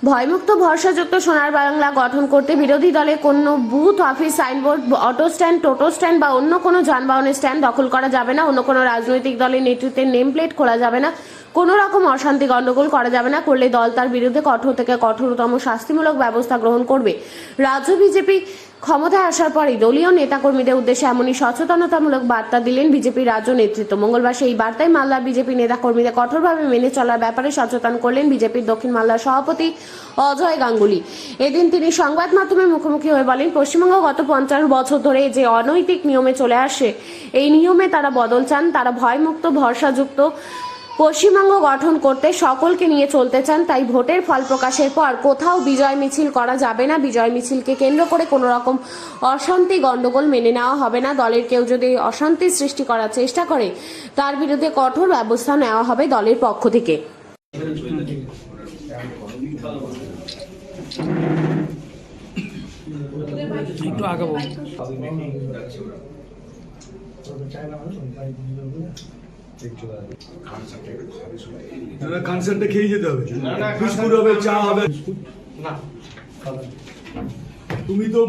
ভয়মুক্ত ভরসাযুক্ত সোনার বাংলা গঠন করতে বিরোধী দলে কোনো booth office signboard auto stand টোটো স্ট্যান্ড বা অন্য কোনো যানবাহনের স্ট্যান্ড দখল করা যাবে না। অন্য কোনো রাজনৈতিক দলের নেতৃত্বের নেম প্লেট খোলা যাবে না। কোনো রকম অশান্তি গণ্ডগোল করা যাবে না। করলে দল তার বিরুদ্ধে কঠোর থেকে কঠোরতম শাস্তিমূলক ব্যবস্থা গ্রহণ করবে। রাজ্য বিজেপি ক্ষমতায় আসার পরই দলীয় নেতাকর্মীদের উদ্দেশ্যে এমনই সচেতনতামূলক বার্তা দিলেন বিজেপি রাজ্য নেতৃত্ব। মঙ্গলবার সেই বার্তায় মালদার বিজেপি নেতাকর্মীদের কঠোরভাবে মেনে চলার ব্যাপারে সচেতন করলেন বিজেপির দক্ষিণ মালদার সভাপতি অজয় গাঙ্গুলি। এদিন তিনি সংবাদ মাধ্যমের মুখোমুখি হয়ে বলেন, পশ্চিমবঙ্গ গত 50 বছর ধরে যে অনৈতিক নিয়মে চলে আসে, এই নিয়মে তারা বদল চান। তারা ভয়মুক্ত ভরসাযুক্ত পশ্চিমবঙ্গ গঠন করতে সকলকে নিয়ে চলতে চান। তাই ভোটের ফল প্রকাশের পর কোথাও বিজয় মিছিল করা যাবে না। বিজয় মিছিলকে কেন্দ্র করে কোনো রকম অশান্তি গণ্ডগোল মেনে নেওয়া হবে না। দলের কেউ যদি অশান্তি সৃষ্টি করার চেষ্টা করে তার বিরুদ্ধে কঠোর ব্যবস্থা নেওয়া হবে দলের পক্ষ থেকে। একটু আগাবো। কনসার্টে খেয়ে যেতে হবে, বিস্কুট হবে, চা হবে। তুমি তো